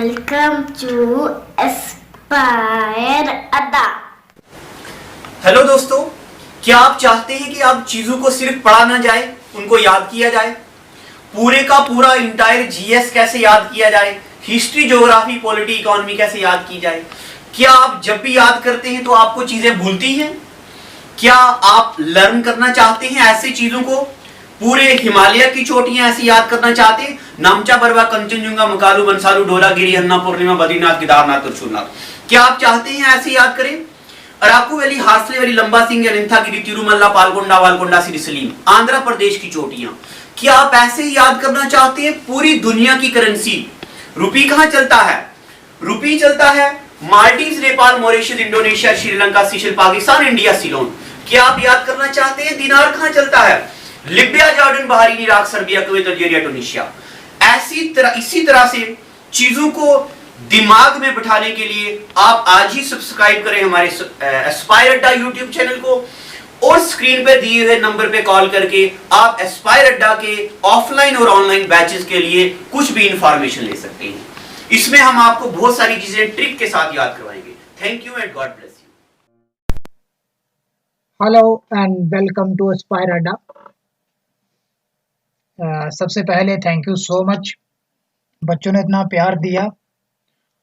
Welcome to Aspire Adda। Hello दोस्तों, क्या आप चाहते हैं कि आप चीजों को सिर्फ पढ़ा ना जाए, उनको याद किया जाए? पूरे का पूरा इंटायर जीएस कैसे याद किया जाए, हिस्ट्री, ज्योग्राफी, पॉलिटी, इकोनॉमी कैसे याद की जाए? क्या आप जब भी याद करते हैं तो आपको चीजें भूलती हैं? क्या आप लर्न करना चाहते हैं ऐसी चीजों को? पूरे हिमालय की चोटियां ऐसी याद करना चाहते हैं? नामचा, बरवा, कंचनजुंगा, मकालू, बंसालू, ढोलागिरी, हन्ना, पूर्णिमा, बद्रीनाथ, केदारनाथ, त्रिशूलनाथ, क्या आप चाहते हैं ऐसे याद करें? अराकू वैली, हार्सले वैली, लंबा सिंह, अनंथागिरी, तिरुमल्ला, पालकोंडा, वालकोंडा, सिरिसलीम, आंध्र प्रदेश की चोटियां, क्या आप ऐसे ही याद करना चाहते हैं? पूरी दुनिया की करेंसी, रुपी कहां चलता है? रुपी चलता है Maldives, Nepal, Mauritius, Indonesia, Sri Lanka, seashell, Pakistan, India, Ceylon. क्या आप याद करना चाहते हैं दिनार कहां चलता है? Libya, Jordan, Bahrain, Iraq, Serbia, Kuwait, Algeria, Tunisia. इसी तरह से चीजों को दिमाग में बिठाने के लिए आप आज ही सब्सक्राइब करें हमारे एस्पायर अड्डा यूट्यूब चैनल को, और स्क्रीन पे दिए हुए नंबर पे कॉल करके आप एस्पायर अड्डा के ऑफलाइन और ऑनलाइन बैचेस के लिए कुछ भी इंफॉर्मेशन ले सकते हैं। इसमें हम आपको बहुत सारी चीजें ट्रिक के साथ याद करवाएंगे। Thank you and God bless you. Hello and welcome to Aspire Adda. सबसे पहले थैंक यू सो मच, बच्चों ने इतना प्यार दिया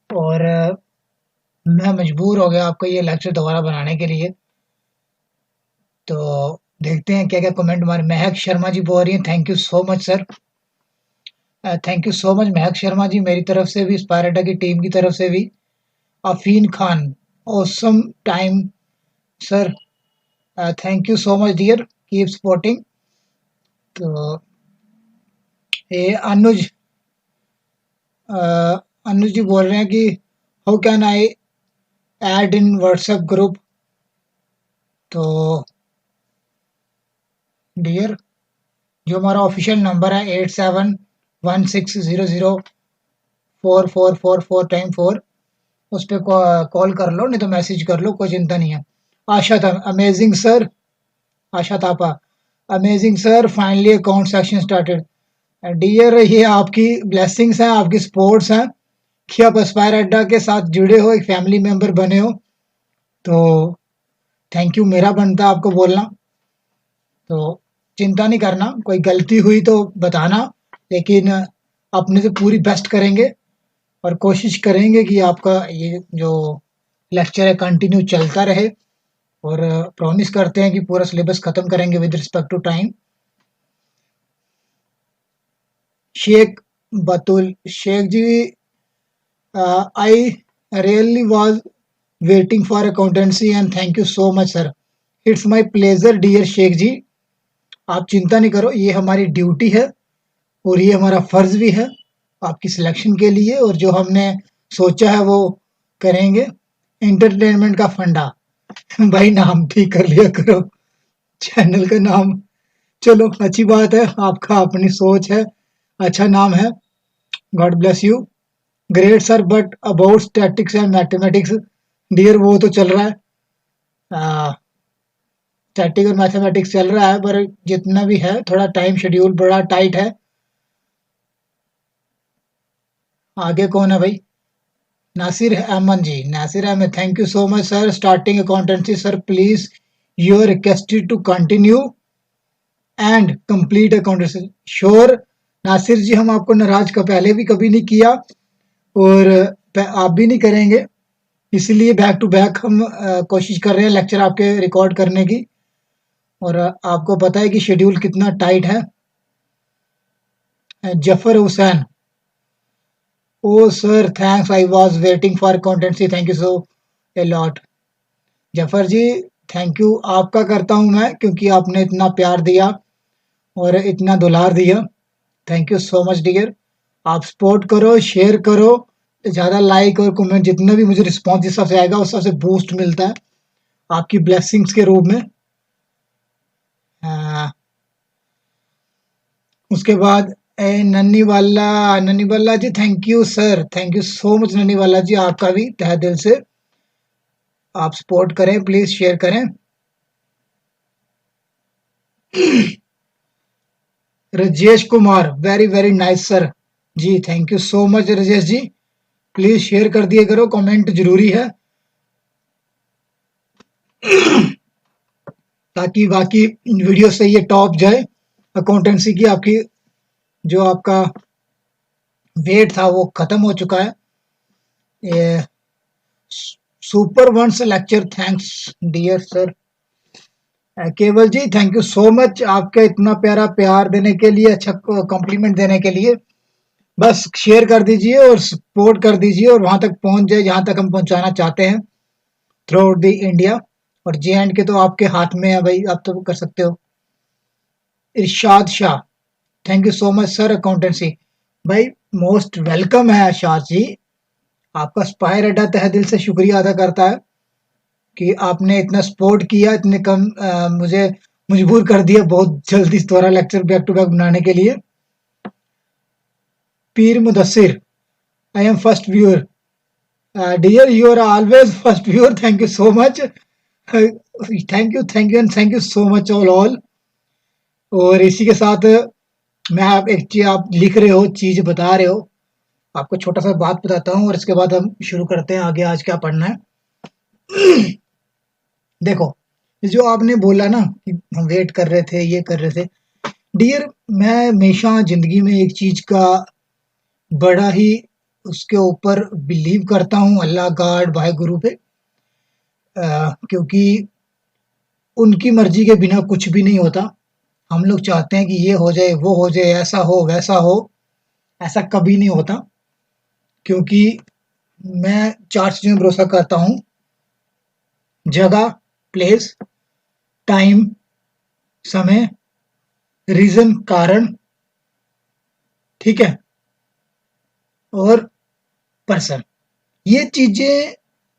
और मैं मजबूर हो गया आपको ये लेक्चर दोबारा बनाने के लिए। तो देखते हैं क्या क्या कमेंट हमारे महक शर्मा जी बोल रही हैं। Thank you so much sir, thank you so much महक शर्मा जी, मेरी तरफ से भी, एस्पायर अड्डा की टीम की तरफ से भी। Afeen Khan, awesome time sir, thank you so much dear, keep supporting. तो ये अनुज जी बोल रहे हैं कि how can I add in WhatsApp group. तो डियर, जो हमारा ऑफिशियल नंबर है 8716004444 उस पर कॉल कर लो, नहीं तो मैसेज कर लो, कोई चिंता नहीं है। Asha Thapa amazing sir, Asha Thapa amazing sir, finally account section started. Dear, ये आपकी ब्लेसिंग्स हैं, आपकी सपोर्ट्स हैं कि आप एस्पायर अड्डा के साथ जुड़े हो, एक फैमिली मेंबर बने हो। तो थैंक यू, मेरा बनता है आपको बोलना। तो चिंता नहीं करना, कोई गलती हुई तो बताना, लेकिन अपने से पूरी बेस्ट करेंगे और कोशिश करेंगे कि आपका ये जो लेक्चर है कंटिन्यू चलता रहे, और प्रॉमिस करते हैं कि पूरा सिलेबस खत्म करेंगे with respect to time. Sheikh Batul Sheikh ji, I really was waiting for accountancy and thank you so much sir. It's my pleasure dear Sheikh ji, आप चिंता नहीं करो, ये हमारी ड्यूटी है और ये हमारा फर्ज भी है आपकी सिलेक्शन के लिए, और जो हमने सोचा है वो करेंगे। एंटरटेनमेंट का फंडा भाई, नाम ठीक कर लिया करो चैनल का नाम। चलो अच्छी बात है, आपका अपनी सोच है, अच्छा नाम है, God bless you. Great sir, but about statics and mathematics dear, वो तो चल रहा है, स्टैटिक और मैथमेटिक्स चल रहा है, पर जितना भी है थोड़ा टाइम शेड्यूल बड़ा टाइट है। आगे कौन है भाई? Nasir Ahmed ji, Nasir Ahmed, thank you so much sir, starting accountancy sir, please you are requested to continue and complete accountancy. Sure Nasir ji, हम आपको नाराज का पहले भी कभी नहीं किया और आप भी नहीं करेंगे, इसलिए बैक टू बैक हम कोशिश कर रहे हैं लेक्चर आपके रिकॉर्ड करने की, और आपको पता है कि शेड्यूल कितना टाइट है। Zafar Hussain, oh sir thanks, I was waiting for accountancy, thank you so a lot. Zafar ji thank you आपका करता हूं मैं, क्योंकि आपने इतना प्यार दिया और इतना दुलार दिया, thank you so much dear. आप सपोर्ट करो, शेयर करो, ज़्यादा लाइक और कमेंट, जितना भी मुझे रिस्पॉन्स जिस सबसे आएगा उस सबसे बूस्ट मिलता है आपकी ब्लेसिंग्स के रूप में। उसके बाद Nanni wala ji, thank you sir, thank you so much Nanni wala ji, आपका भी तहे दिल से। आप सपोर्ट करें, प्लीज शेयर करें। Rajesh Kumar, very very nice sir ji, thank you so much Rajesh ji, please share कर दिया करो, कमेंट जरूरी है ताकि बाकी वीडियो से ये टॉप जाए। अकाउंटेंसी की आपकी जो आपका वेट था वो खत्म हो चुका है। ये super once lecture, thanks dear sir. Keval ji thank you so much आपका इतना प्यारा प्यार देने के लिए, अच्छा कॉम्प्लीमेंट देने के लिए। बस शेयर कर दीजिए और सपोर्ट कर दीजिए और वहां तक पहुंच जाए जहां तक हम पहुंचाना चाहते हैं थ्रू आउट द इंडिया। और जे एंड के तो आपके हाथ में है भाई, आप तो कर सकते हो। Irshad Shah, thank you so much sir accountancy. भाई मोस्ट वेलकम है इरशाद जी, आपका स्पायर अड्डा तहे दिल से शुक्रिया अदा करता है कि आपने इतना सपोर्ट किया, इतने कम मुझे मजबूर कर दिया बहुत जल्दी दोबारा लेक्चर बैक टू बैक बनाने के लिए। Pir Mudassir, I am first viewer. Dear you are always first viewer, thank you so much. Thank you and thank you so much all. और इसी के साथ मैं आप एक चीज आप लिख रहे हो, चीज बता रहे हो, आपको छोटा सा बात बताता हूँ और इसके बाद हम शुरू करते हैं आगे आज क्या पढ़ना है। देखो जो आपने बोला ना कि हम वेट कर रहे थे, ये कर रहे थे, डियर मैं हमेशा जिंदगी में एक चीज का बड़ा ही उसके ऊपर बिलीव करता हूँ, अल्लाह गॉड भाई गुरु पे, क्योंकि उनकी मर्जी के बिना कुछ भी नहीं होता। हम लोग चाहते हैं कि ये हो जाए, वो हो जाए, ऐसा हो वैसा हो, ऐसा कभी नहीं होता। क्योंकि मैं 4 चीज़ों में भरोसा करता हूँ, जगह, प्लेस, टाइम, समय, रीज़न, कारण, ठीक है, और पर्सन। ये चीज़ें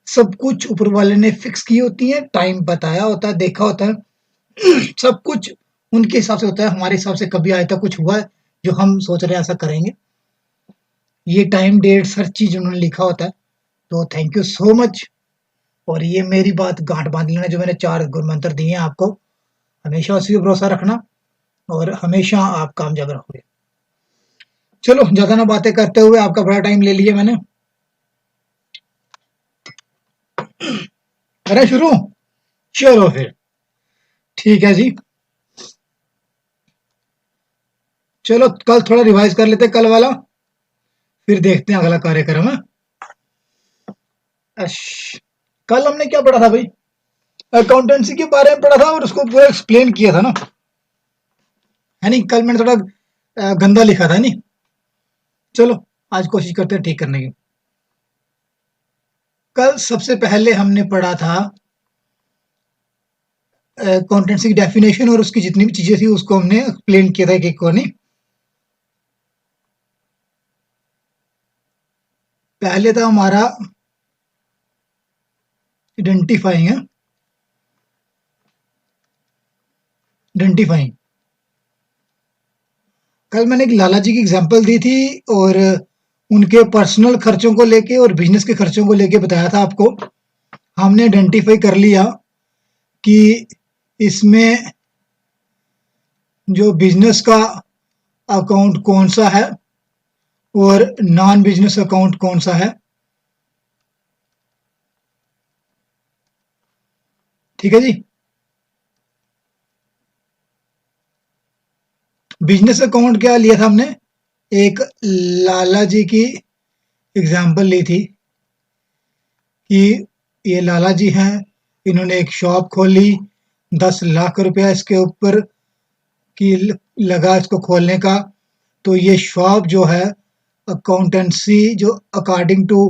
सब कुछ ऊपर वाले ने फिक्स की होती हैं, टाइम बताया होता है, देखा होता है, सब कुछ उनके हिसाब से होता है, हमारे हिसाब से कभी आज तक कुछ हुआ है जो हम सोच रहे हैं ऐसा करेंगे। ये टाइम, डेट्स, हर चीज़ उन्होंने लिखा होता है। तो थैंक यू सो मच। और ये मेरी बात गांठ बांध लेना, जो मैंने 4 गुर मंत्र दिए हैं आपको, हमेशा उसी पे भरोसा रखना और हमेशा आप कामयाब रहोगे। चलो ज़्यादा ना बातें करते हुए, आपका बड़ा टाइम ले लिया मैंने, करें शुरू? चलो फिर ठीक है जी। चलो कल थोड़ा रिवाइज कर लेते हैं कल वाला, फिर देखते हैं अगला कार्यक्रम है। कल हमने क्या पढ़ा था भाई? अकाउंटेंसी के बारे में पढ़ा था और उसको पूरा एक्सप्लेन किया था ना, है नहीं? कल मैंने थोड़ा गंदा लिखा था नहीं। चलो आज कोशिश करते हैं ठीक करने की। कल सबसे पहले हमने पढ़ा था अकाउंटेंसी की डेफिनेशन और उसकी जितनी भी चीजें थी उसको हमने एक्सप्लेन किया था एक एक को, नहीं? पहले था हमारा आइडेंटिफाइंग, आइडेंटिफाइंग। कल मैंने एक लाला जी की एग्जांपल दी थी और उनके पर्सनल खर्चों को लेके और बिजनेस के खर्चों को लेके बताया था आपको। हमने आइडेंटिफाई कर लिया कि इसमें जो बिजनेस का अकाउंट कौन सा है और नॉन बिजनेस अकाउंट कौन सा है, ठीक है जी। बिजनेस अकाउंट क्या लिया था हमने? एक लाला जी की एग्जांपल ली थी कि ये लाला जी हैं, इन्होंने एक शॉप खोली, 10 लाख रुपया इसके ऊपर की लगा इसको खोलने का। तो ये शॉप जो है अकाउंटेंसी जो अकॉर्डिंग टू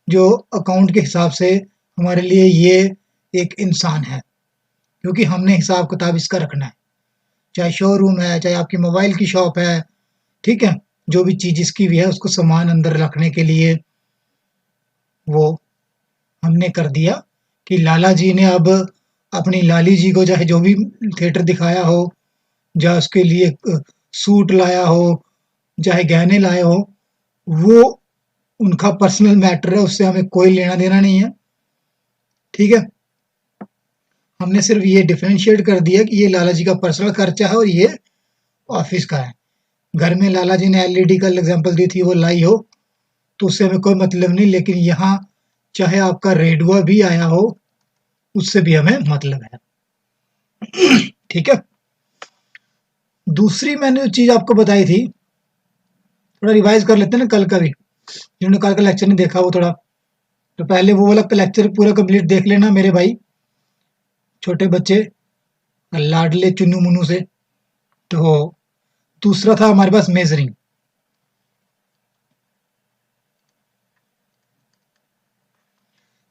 जो अकाउंट के हिसाब से हमारे लिए ये एक इंसान है, क्योंकि हमने हिसाब किताब इसका रखना है। चाहे शोरूम है, चाहे आपकी मोबाइल की शॉप है, ठीक है, जो भी चीज इसकी भी है उसको सामान अंदर रखने के लिए वो हमने कर दिया कि लाला जी ने अब अपनी लाली जी को चाहे जो भी थिएटर दिखाया हो, चाहे उसके लिए सूट लाया हो, चाहे गहने लाए हो, वो उनका पर्सनल मैटर है, उससे हमें कोई लेना देना नहीं है, ठीक है। हमने सिर्फ ये डिफरेंशिएट कर दिया कि ये लाला जी का पर्सनल खर्चा है और ये ऑफिस का है। घर में लाला जी ने एलईडी का एग्जांपल दी थी, वो लाई हो, तो उससे हमें कोई मतलब नहीं, लेकिन यहाँ चाहे आपका रेडुआ भी आया हो उससे भी हमें मतलब है। ठीक है। दूसरी मैंने जो चीज आपको बताई थी, थोड़ा रिवाइज कर लेते हैं ना कल का भी, जिन्होंने कल का लेक्चर नहीं देखा वो थोड़ा, तो पहले वो वाला लेक्चर पूरा कंप्लीट देख लेना मेरे भाई, छोटे बच्चे लाडले चुन्नू मुन्नू से। तो दूसरा था हमारे पास मेजरिंग।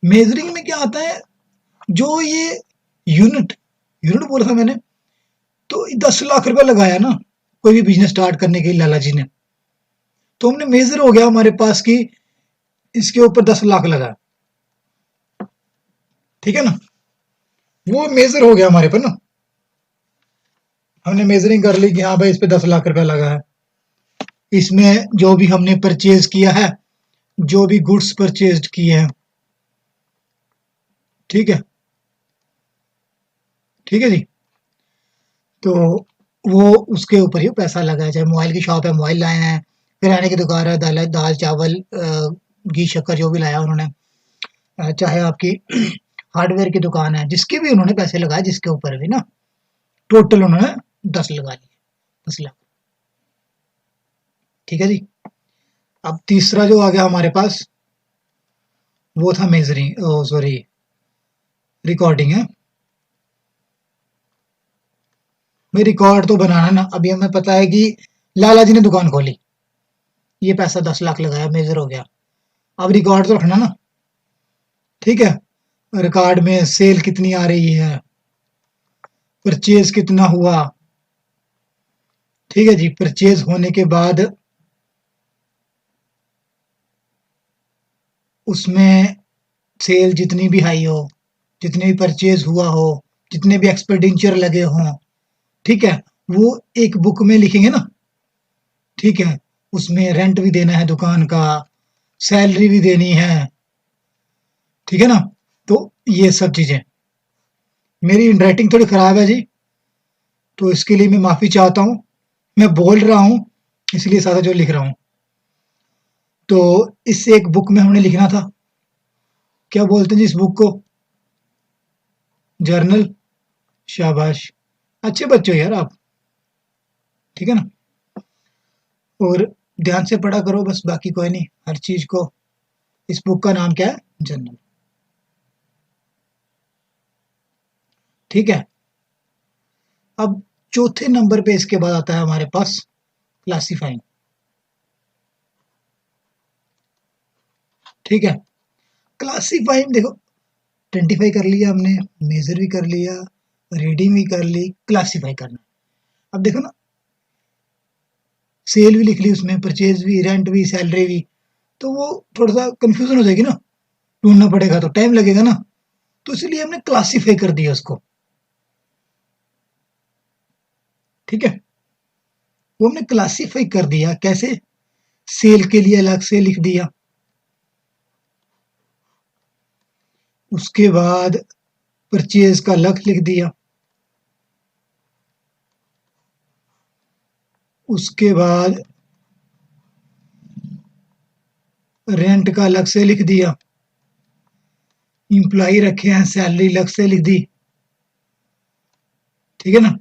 मेजरिंग में क्या आता है, जो ये यूनिट यूनिट बोला था मैंने, तो 10 लाख रुपया लगाया ना कोई भी बिजनेस स्टार्ट करने के लिए लाला जी ने, तो हमने मेजर हो गया हमारे पास की इसके ऊपर 10 लाख लगा, ठीक है ना, वो मेजर हो गया हमारे पर ना, हमने मेजरिंग कर ली कि हाँ भाई इस पे 10 लाख रुपया लगा है, इसमें जो भी हमने परचेज किया है, जो भी गुड्स परचेज किए हैं, ठीक है, ठीक है जी, तो वो उसके ऊपर ही पैसा लगा है। चाहे मोबाइल की शॉप है, मोबाइल लाए हैं, किराने की दुकान है, दाल दाल चावल घी शक्कर जो भी लाया उन्होंने, चाहे आपकी हार्डवेयर की दुकान है, जिसके भी उन्होंने पैसे लगाए, जिसके ऊपर भी ना, टोटल उन्होंने 10 लगा लिए, 10 लाख। ठीक है जी। अब तीसरा जो आ गया हमारे पास वो था मेजरिंग, सॉरी रिकॉर्डिंग है। भाई रिकॉर्ड तो बनाना ना, अभी हमें पता है कि लाला जी ने दुकान खोली, ये पैसा 10 लाख लगाया, मेजर हो गया, अब रिकॉर्ड तो रखना ना, ठीक है, रिकॉर्ड में सेल कितनी आ रही है, परचेज कितना हुआ, ठीक है जी, परचेज होने के बाद उसमें सेल जितनी भी हाई हो, जितने भी परचेज हुआ हो, जितने भी एक्सपेंडिचर लगे हों, ठीक है, वो एक बुक में लिखेंगे ना, ठीक है, उसमें रेंट भी देना है दुकान का, सैलरी भी देनी है, ठीक है ना, तो ये सब चीजें, मेरी राइटिंग थोड़ी खराब है जी, तो इसके लिए मैं माफी चाहता हूँ, मैं बोल रहा हूँ इसलिए सारा जो लिख रहा हूँ, तो इस एक बुक में हमने लिखना था, क्या बोलते हैं जी इस बुक को, जर्नल, शाबाश, अच्छे बच्चे हो यार आप, ठीक है ना, और ध्यान से पढ़ा करो बस, बाकी कोई नहीं, हर चीज को, इस बुक का नाम क्या है, जर्नल, ठीक है। अब चौथे नंबर पे इसके बाद आता है हमारे पास क्लासिफाइंग, ठीक है, क्लासिफाइंग देखो, आइडेंटिफाई कर लिया हमने, मेजर भी कर लिया, रीडिंग भी कर ली, क्लासिफाई करना, अब देखो ना, सेल भी लिख ली उसमें, परचेज भी, रेंट भी, सैलरी भी, तो वो थोड़ा सा कंफ्यूजन हो जाएगी ना, ढूंढना पड़ेगा तो टाइम लगेगा ना, तो इसलिए हमने क्लासिफाई कर दिया उसको, ठीक है, वो हमने क्लासिफाई कर दिया, कैसे, सेल के लिए अलग से लिख दिया, उसके बाद परचेज का अलग लिख दिया, उसके बाद रेंट का अलग से लिख दिया, इम्प्लॉई रखे हैं, सैलरी अलग से लिख दी, ठीक है ना,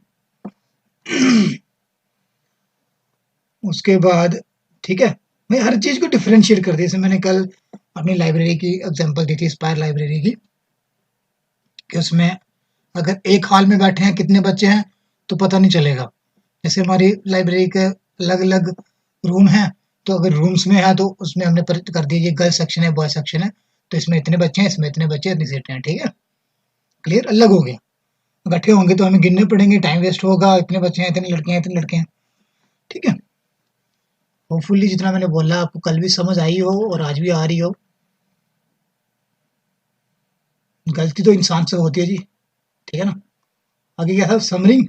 उसके बाद, ठीक है, मैं हर चीज को डिफरेंशिएट कर दिया, जैसे मैंने कल अपनी लाइब्रेरी की एग्जांपल दी थी, स्पायर लाइब्रेरी की, कि उसमें अगर एक हॉल में बैठे हैं कितने बच्चे हैं तो पता नहीं चलेगा, जैसे हमारी लाइब्रेरी के अलग अलग रूम हैं, तो अगर रूम्स में है तो उसमें हमने कर दिया ये गर्ल्स सेक्शन है, बॉय सेक्शन है, तो इसमें इतने बच्चे हैं, इसमें इतने बच्चे, इतनी सीटें हैं, ठीक है, क्लियर, अलग हो गया, इकट्ठे होंगे तो हमें गिनने पड़ेंगे, टाइम वेस्ट होगा, इतने बच्चे हैं, इतनी लड़के हैं, इतने लड़के हैं, ठीक है, होपफुली जितना मैंने बोला आपको कल भी समझ आई हो और आज भी आ रही हो, गलती तो इंसान से होती है जी, ठीक है ना, आगे क्या था, समरी,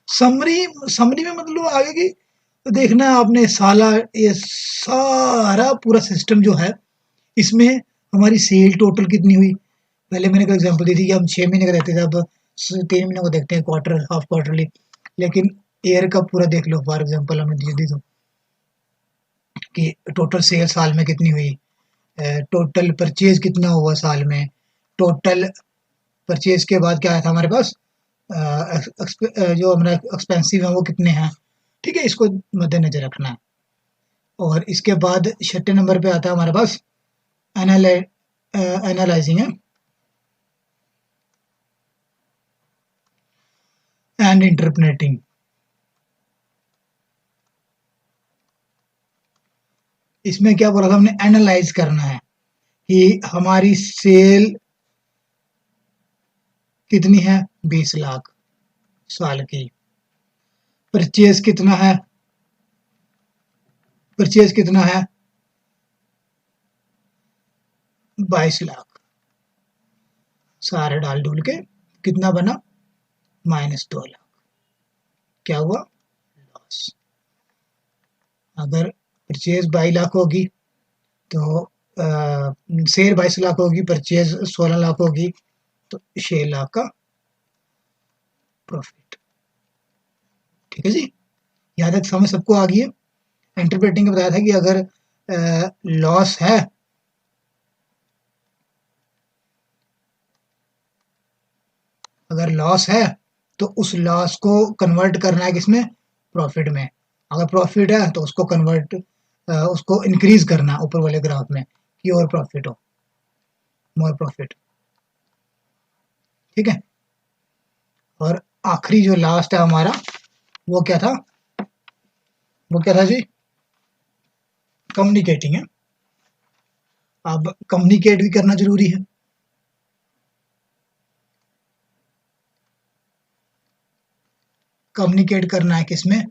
समरी, समरी में मतलब आगे की देखना है आपने, साला ये सारा पूरा सिस्टम जो है, इसमें हमारी सेल टोटल कितनी हुई, पहले मैंने एक एग्जांपल दी थी कि हम 6 महीने का देखते थे, अब 3 महीने को देखते हैं, क्वार्टर, हाफ क्वार्टरली, लेकिन ईयर का पूरा देख लो फॉर एग्जांपल हमने दी तो कि टोटल सेल साल में कितनी हुई, टोटल परचेज कितना हुआ साल में, टोटल परचेज के बाद क्या आया था हमारे पास, जो हमारा एक्सपेंसिव है वो कितने हैं। ठीक है, इसको मद्देनजर रखना है। और इसके बाद 6 नंबर पे आता है हमारे पास एनालाइजिंग है एंड इंटरप्रेटिंग। इसमें क्या बोला था हमने, एनालाइज करना है कि हमारी सेल कितनी है, 20 लाख साल की। परचेज कितना है, परचेज कितना है, 22 लाख। सारे डाल डूल के कितना बना, -2 लाख। क्या हुआ, लॉस। अगर परचेज 22 लाख होगी तो सेल 22 लाख होगी, परचेज 16 लाख होगी, तो 6 लाख का प्रॉफिट। ठीक है जी, यहाँ तक समझ सबको आ गई है। इंटरप्रेटिंग का बताया था कि अगर लॉस है, अगर लॉस है तो उस लॉस को कन्वर्ट करना है किसमें, प्रॉफिट में। अगर प्रॉफिट है तो उसको कन्वर्ट, उसको इंक्रीज करना है ऊपर वाले ग्राफ में कि और प्रॉफिट हो, मोर प्रॉफिट। ठीक है, और आखिरी जो लास्ट है हमारा वो क्या था, वो क्या था जी, कम्युनिकेटिंग है। अब कम्युनिकेट भी करना जरूरी है। कम्युनिकेट करना है किसमें,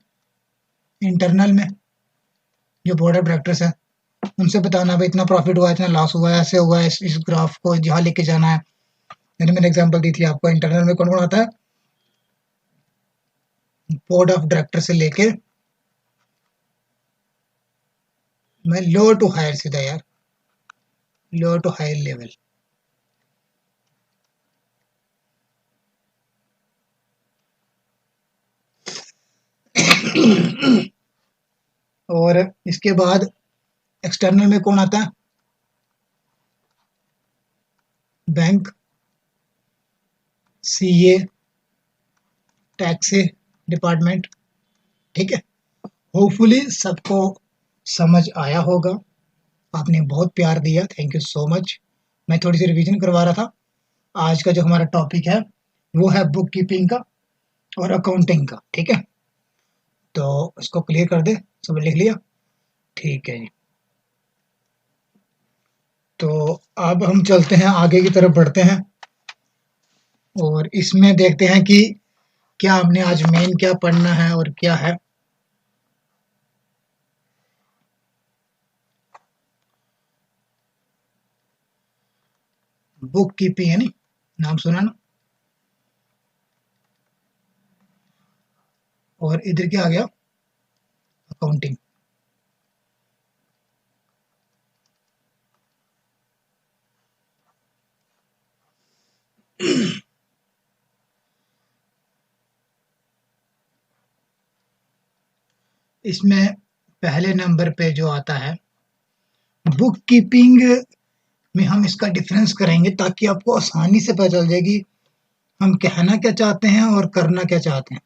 इंटरनल में, जो बोर्ड ऑफ डायरेक्टर्स है उनसे बताना भाई इतना प्रॉफिट हुआ, इतना लॉस हुआ है, ऐसे हुआ है, इस ग्राफ को यहाँ लेके जाना है। मैंने एग्जांपल दी थी आपको, इंटरनल में कौन कौन आता है, बोर्ड ऑफ डायरेक्टर से लेके मैं लो टू हायर, सीधा यार लो टू हायर लेवल। और इसके बाद एक्सटर्नल में कौन आता है, बैंक, सीए, टैक्स डिपार्टमेंट। ठीक है, होपफुली सबको समझ आया होगा। आपने बहुत प्यार दिया, थैंक यू सो मच। मैं थोड़ी सी रिवीजन करवा रहा था। आज का जो हमारा टॉपिक है वो है बुक कीपिंग का और अकाउंटिंग का। ठीक है, तो इसको क्लियर कर दे, सब लिख लिया, ठीक है जी। तो अब हम चलते हैं आगे की तरफ बढ़ते हैं और इसमें देखते हैं कि क्या हमने आज मेन क्या पढ़ना है और क्या है। बुक कीपिंग है नी, नाम सुना ना। और इधर क्या आ गया, अकाउंटिंग। इसमें पहले नंबर पे जो आता है बुक कीपिंग में, हम इसका डिफरेंस करेंगे ताकि आपको आसानी से पता चल जाएगी हम कहना क्या चाहते हैं और करना क्या चाहते हैं।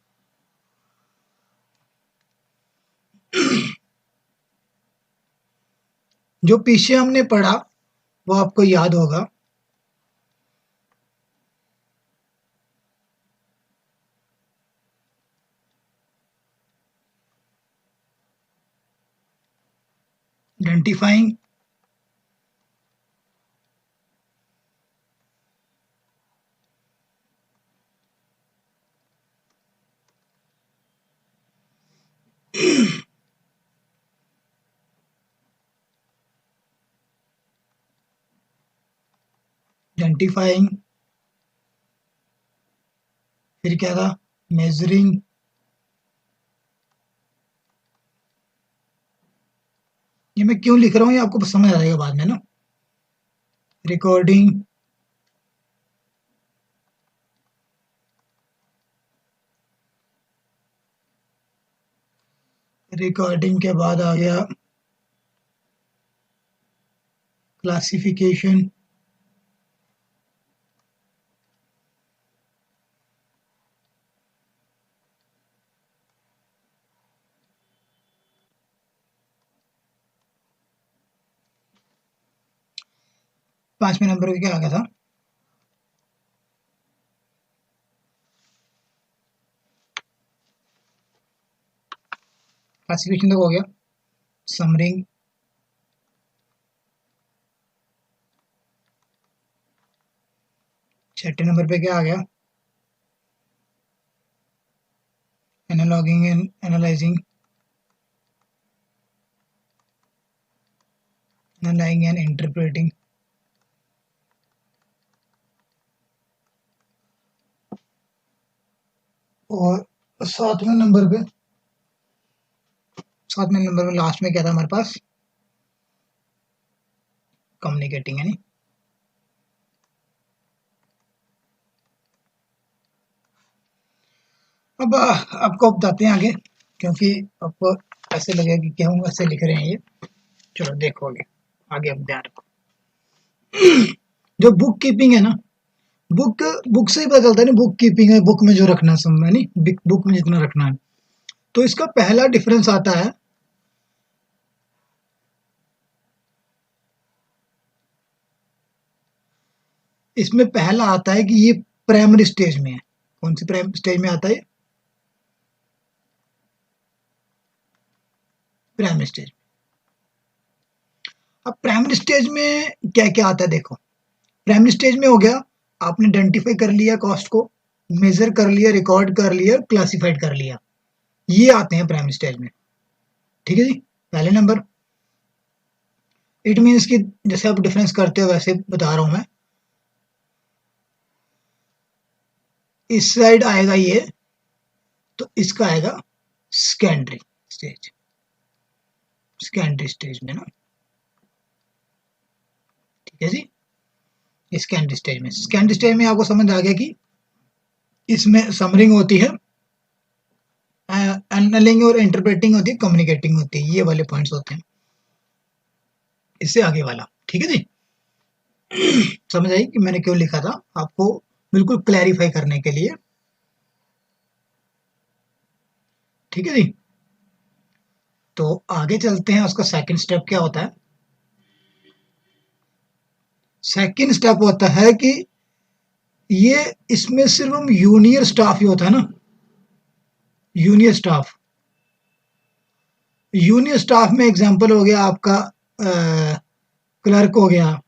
जो पीछे हमने पढ़ा वो आपको याद होगा। आइडेंटिफाइंग आइडेंटिफाइंग, फिर क्या था, मेजरिंग, ये मैं क्यों लिख रहा हूँ ये आपको समझ आ जाएगा बाद में ना। रिकॉर्डिंग, रिकॉर्डिंग के बाद आ गया क्लासिफिकेशन, पांचवें नंबर पे क्या आ गया था? क्लासिफिकेशन तो हो गया। समरिंग, छठे नंबर पे क्या आ गया? Analoging and analysing, analysing and interpreting. और सातवें नंबर पे, सातवें नंबर पे लास्ट में क्या था हमारे पास? कम्युनिकेटिंग, है नहीं? अब आपको बताते हैं आगे, क्योंकि आपको ऐसे लगेगा कि क्या हम ऐसे लिख रहे हैं ये। चलो देखो आगे, आगे अब ध्यान रखो। जो बुक कीपिंग है ना, बुक बुक से ही पता चलता है ना, बुक कीपिंग है, बुक में जो रखना है सब, है नहीं, बुक में जितना रखना है। तो इसका पहला डिफरेंस आता है, इसमें पहला आता है कि ये प्राइमरी स्टेज में है। कौन सी प्राइमरी स्टेज में आता है? Primary stage. अब प्राइमरी स्टेज में क्या क्या आता है देखो। प्राइमरी स्टेज में हो गया, आपने आइडेंटिफाई कर लिया कॉस्ट को, मेजर कर लिया, रिकॉर्ड कर लिया, क्लासिफाइड कर लिया, ये आते हैं प्राइमरी स्टेज में। ठीक है जी, पहले नंबर। इट मीन्स कि जैसे आप डिफरेंस करते हो वैसे बता रहा हूं मैं। इस साइड आएगा ये, तो इसका आएगा सेकेंडरी स्टेज। सेकेंडरी स्टेज में ना, ठीक है जी, सेकेंडरी स्टेज में। सेकेंडरी स्टेज में आपको समझ आ गया कि इसमें समरिंग होती है, एनालिंग और इंटरप्रेटिंग होती है, कम्युनिकेटिंग होती है, ये वाले पॉइंट्स होते हैं। इससे आगे वाला, ठीक है जी। समझ आई कि मैंने क्यों लिखा था, आपको बिल्कुल क्लैरिफाई करने के लिए। ठीक है जी, तो आगे चलते हैं। उसका सेकंड स्टेप क्या होता है? सेकंड स्टेप होता है कि ये इसमें सिर्फ हम जूनियर स्टाफ ही होता है ना, जूनियर स्टाफ। जूनियर स्टाफ में एग्जांपल हो गया आपका क्लर्क हो गया,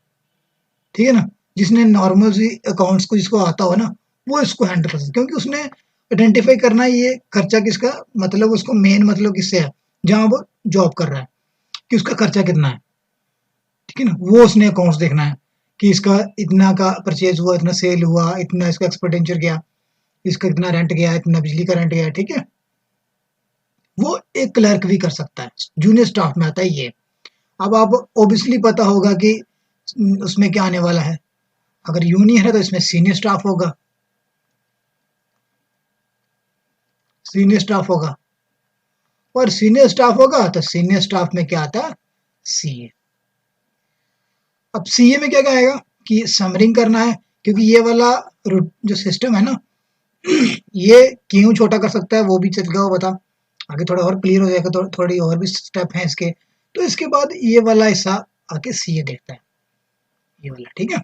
ठीक है ना, जिसने नॉर्मल सी अकाउंट्स को जिसको आता हो ना, वो इसको हैंडल कर सकता है, क्योंकि उसने आइडेंटिफाई करना है ये खर्चा किसका, मतलब उसको मेन मतलब किससे है, जहां वो जॉब कर रहा है, कि उसका खर्चा कितना है। ठीक है ना, वो उसने अकाउंट्स देखना है कि इसका इतना का परचेज हुआ, इतना सेल हुआ, इतना इसका एक्सपेंडिचर गया, इसका इतना रेंट गया, इतना बिजली का रेंट गया। ठीक है, वो एक क्लर्क भी कर सकता है, जूनियर स्टाफ में आता है ये। अब आप ऑब्वियसली पता होगा कि उसमें क्या आने वाला है। अगर जूनियर है तो इसमें सीनियर स्टाफ होगा, सीनियर स्टाफ होगा, और सीनियर स्टाफ होगा तो सीनियर स्टाफ में क्या आता है? सीए। अब सीए में क्या कहेगा कि समरिंग करना है, क्योंकि ये वाला जो सिस्टम है ना, ये क्यों छोटा कर सकता है वो भी चल गया बता, आगे थोड़ा और क्लियर हो जाएगा, तो थोड़ी और भी स्टेप है इसके। तो इसके बाद ये वाला हिस्सा आके सीए देखता है, ये वाला। ठीक है,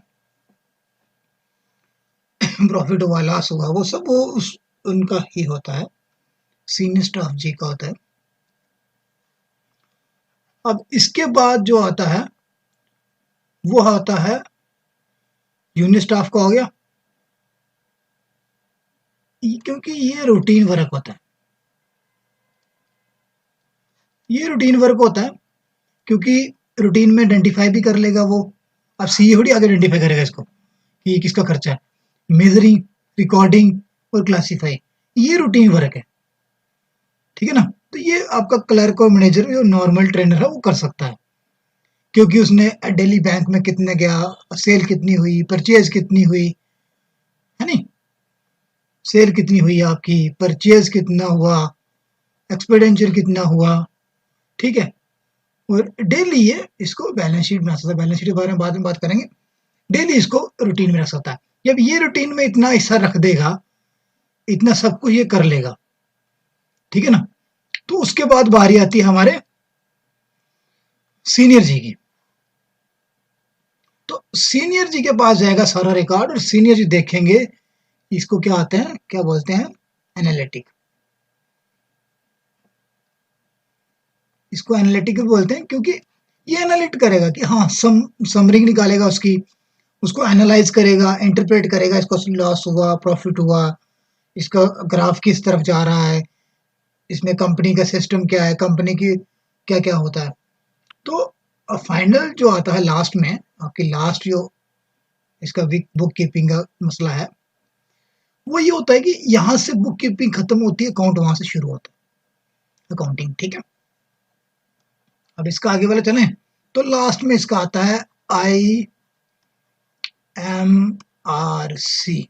प्रॉफिट हुआ, लॉस हुआ, वो सब वो उस उनका ही होता है, सीनियर स्टाफ जी का होता है। अब इसके बाद जो आता है वो आता है जूनियर स्टाफ का, हो गया, क्योंकि ये रूटीन वर्क होता है, ये रूटीन वर्क होता है, क्योंकि रूटीन में आइडेंटिफाई भी कर लेगा वो। अब सीए थोड़ी आगे आइडेंटिफाई करेगा इसको कि किसका खर्चा है, मेजरिंग, रिकॉर्डिंग और क्लासीफाई, ये रूटीन वर्क है। ठीक है ना, तो ये आपका क्लर्क और मैनेजर जो नॉर्मल ट्रेनर है वो कर सकता है, क्योंकि उसने डेली बैंक में कितने गया, सेल कितनी हुई, परचेज कितनी हुई, है नहीं, सेल कितनी हुई आपकी, परचेज कितना हुआ, एक्सपेंडिचर कितना हुआ। ठीक है, और डेली ये इसको बैलेंस शीट बना सकता है। बैलेंस शीट के बारे में बाद में बात करेंगे। डेली इसको रूटीन में रख सकता है। जब ये रूटीन में इतना हिस्सा रख देगा, इतना सब कुछ ये कर लेगा, ठीक है ना, तो उसके बाद बारी आती है हमारे सीनियर जी की। तो सीनियर जी के पास जाएगा सारा रिकॉर्ड और सीनियर जी देखेंगे इसको क्या आते हैं, क्या बोलते हैं, एनालिटिक। इसको एनालिटिक बोलते हैं क्योंकि ये एनालिट करेगा कि हाँ समरी निकालेगा उसकी, उसको एनालाइज करेगा, इंटरप्रेट करेगा, इसको लॉस हुआ, प्रॉफिट हुआ, इसका ग्राफ किस तरफ जा रहा है, इसमें कंपनी का सिस्टम क्या है, कंपनी की क्या क्या होता है। तो फाइनल जो आता है लास्ट में, आपकी लास्ट जो इसका बुक कीपिंग का मसला है, वो ये होता है कि यहाँ से बुक कीपिंग खत्म होती है, अकाउंट वहां से शुरू होता है, अकाउंटिंग, ठीक है। अब इसका आगे वाला चलें तो लास्ट में इसका आता है IMRC,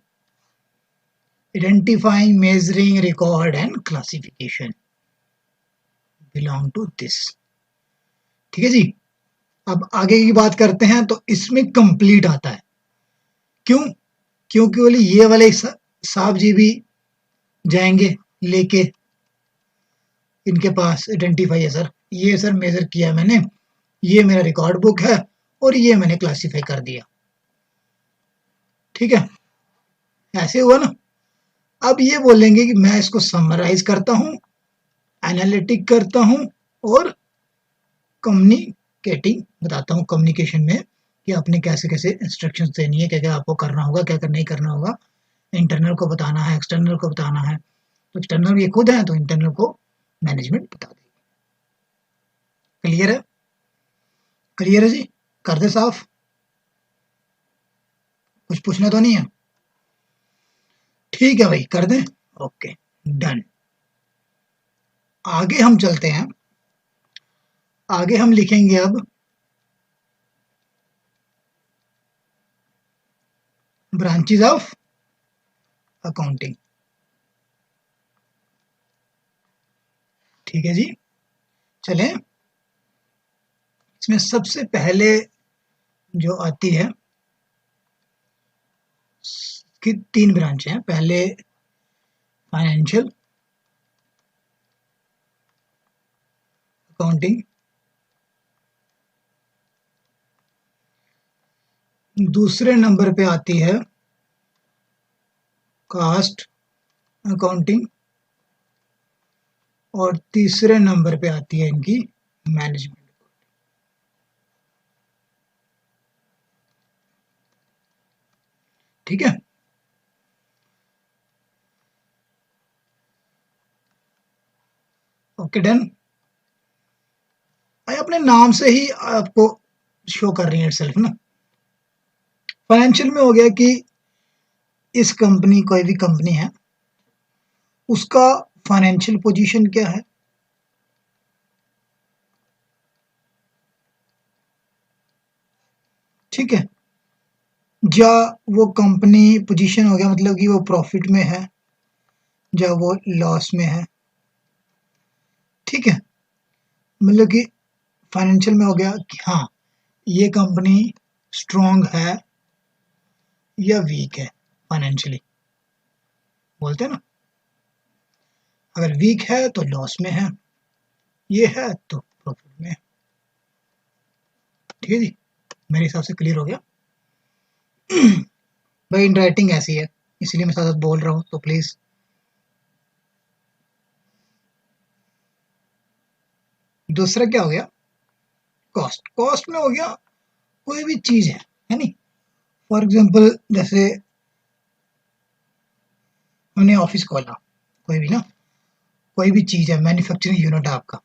identifying, measuring, record and classification belong to this, ठीक है जी। अब आगे की बात करते हैं तो इसमें कंप्लीट आता है। क्यों? क्योंकि बोले ये वाले साहब जी भी जाएंगे लेके इनके पास, आइडेंटिफाई है सर, ये सर मेजर किया मैंने, ये मेरा रिकॉर्ड बुक है और ये मैंने क्लासिफाई कर दिया, ठीक है, ऐसे हुआ ना। अब ये बोलेंगे कि मैं इसको समराइज करता हूं, एनालिटिक करता हूं और कम्युनिकेटिंग बताता हूं, कम्युनिकेशन में कि आपने कैसे कैसे इंस्ट्रक्शंस देनी है, क्या क्या आपको करना होगा, क्या क्या नहीं करना होगा, इंटरनल को बताना है, एक्सटर्नल को बताना है। तो एक्सटर्नल ये खुद है तो इंटरनल को मैनेजमेंट बता देगी। क्लियर है? क्लियर है जी, कर दे साफ, कुछ पूछना तो नहीं है? ठीक है भाई, कर दें, ओके डन। आगे हम चलते हैं, आगे हम लिखेंगे अब ब्रांचेस ऑफ अकाउंटिंग, ठीक है जी। चलें, इसमें सबसे पहले जो आती है कि 3 ब्रांच हैं। पहले फाइनेंशियल अकाउंटिंग, दूसरे नंबर पे आती है कास्ट अकाउंटिंग और तीसरे नंबर पे आती है इनकी मैनेजमेंट। ठीक है, ओके डन। अपने नाम से ही आपको शो कर रही है सेल्फ ना। फाइनेंशियल में हो गया कि इस कंपनी, कोई भी कंपनी है, उसका फाइनेंशियल पोजीशन क्या है, ठीक है, या वो कंपनी पोजीशन हो गया मतलब कि वो प्रॉफिट में है या वो लॉस में है, ठीक है। मतलब कि फाइनेंशियल में हो गया कि हाँ ये कंपनी स्ट्रॉन्ग है या वीक है फाइनेंशियली, बोलते हैं ना। अगर वीक है तो लॉस में है, ये है तो प्रॉफिट में है, ठीक है जी। मेरे हिसाब से क्लियर हो गया भाई। इन राइटिंग ऐसी है इसलिए मैं साथ बोल रहा हूँ, तो प्लीज। दूसरा क्या हो गया, कॉस्ट। कॉस्ट में हो गया कोई भी चीज है नहीं। फॉर एग्जांपल जैसे हमने ऑफिस खोला, कोई भी ना, कोई भी चीज है, मैन्युफैक्चरिंग यूनिट है आपका,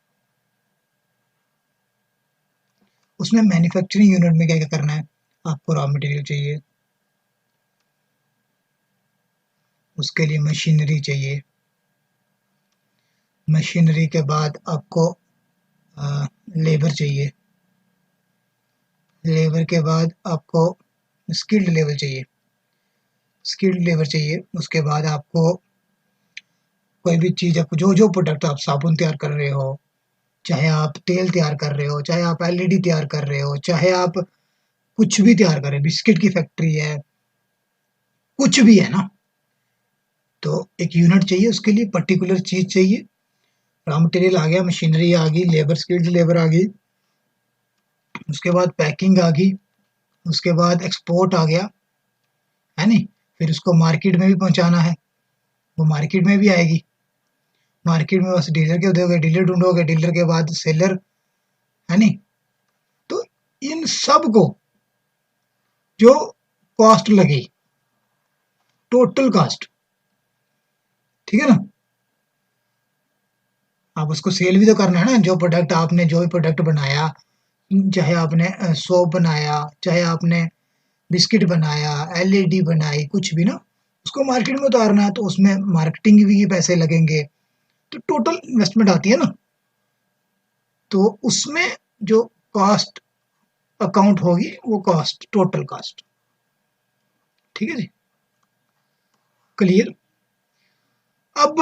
उसमें मैन्युफैक्चरिंग यूनिट में क्या क्या करना है, आपको रॉ मटेरियल चाहिए, उसके लिए मशीनरी चाहिए, मशीनरी के बाद आपको लेबर चाहिए, लेबर के बाद आपको स्किल्ड लेबर चाहिए, स्किल्ड लेबर चाहिए, उसके बाद आपको कोई भी चीज़, आपको जो जो प्रोडक्ट, आप साबुन तैयार कर रहे हो, चाहे आप तेल तैयार कर रहे हो, चाहे आप एलईडी तैयार कर रहे हो, चाहे आप कुछ भी तैयार कर रहे हो, बिस्किट की फैक्ट्री है, कुछ भी है ना, तो एक यूनिट चाहिए, उसके लिए पर्टिकुलर चीज़ चाहिए। रॉ मटेरियल आ गया, मशीनरी आ गई, लेबर, स्किल्ड लेबर आ गई, उसके बाद पैकिंग आ गई, उसके बाद एक्सपोर्ट आ गया, है नहीं? फिर उसको मार्केट में भी पहुँचाना है, वो मार्केट में भी आएगी। मार्केट में बस डीलर के दोगे, डीलर ढूँढोगे, डीलर के बाद सेलर, है नहीं? तो इन सब को जो कॉस्ट लगी, टोटल कॉस्ट, ठीक है ना? आप उसको सेल भी तो करना है ना, जो प्रोडक्ट आपने, जो भी प्रोडक्ट बनाया, चाहे आपने सोप बनाया, चाहे आपने बिस्किट बनाया, एलईडी बनाई, कुछ भी ना, उसको मार्केट में उतारना है, तो उसमें मार्केटिंग भी के पैसे लगेंगे, तो टोटल इन्वेस्टमेंट आती है ना, तो उसमें जो कॉस्ट अकाउंट होगी वो कॉस्ट, टोटल कॉस्ट, ठीक है जी, क्लियर। अब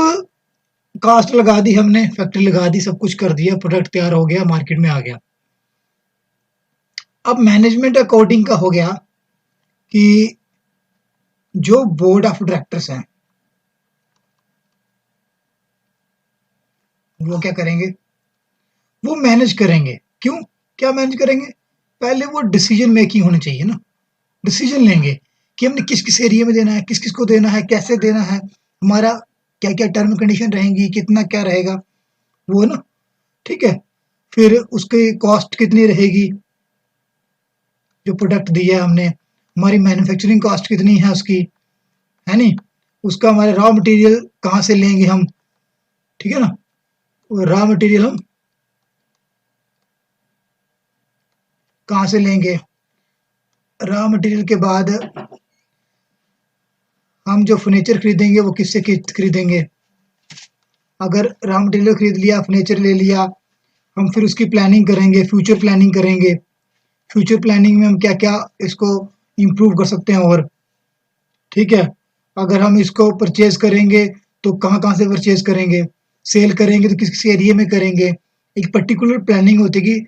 कॉस्ट लगा दी हमने, फैक्ट्री लगा दी, सब कुछ कर दिया, प्रोडक्ट तैयार हो गया, मार्केट में आ गया। अब मैनेजमेंट अकाउंटिंग का हो गया कि जो बोर्ड ऑफ डायरेक्टर्स हैं वो क्या करेंगे, वो मैनेज करेंगे। क्यों, क्या मैनेज करेंगे, पहले वो डिसीजन मेकिंग होनी चाहिए ना, डिसीजन लेंगे कि हमने किस किस एरिया में देना है, किस किस को देना है, कैसे देना है, हमारा क्या क्या टर्म कंडीशन रहेंगी, कितना क्या रहेगा, वो ना, ठीक है। फिर उसकी कॉस्ट कितनी रहेगी, जो प्रोडक्ट दिया है हमने, हमारी मैन्युफैक्चरिंग कॉस्ट कितनी है उसकी, है नहीं, उसका हमारे रॉ मटेरियल कहाँ से लेंगे हम, ठीक है ना, रॉ मटेरियल हम कहाँ से लेंगे, रॉ मटेरियल के बाद हम जो फर्नीचर खरीदेंगे वो किससे खरीदेंगे, अगर रॉ मटेरियल खरीद लिया, फर्नीचर ले लिया, हम फिर उसकी प्लानिंग करेंगे, फ्यूचर प्लानिंग करेंगे, फ्यूचर प्लानिंग में हम क्या क्या इसको इम्प्रूव कर सकते हैं, और ठीक है, अगर हम इसको परचेज करेंगे तो कहाँ कहाँ से परचेज करेंगे, सेल करेंगे तो किस किस एरिया में करेंगे, एक पर्टिकुलर प्लानिंग होती है कि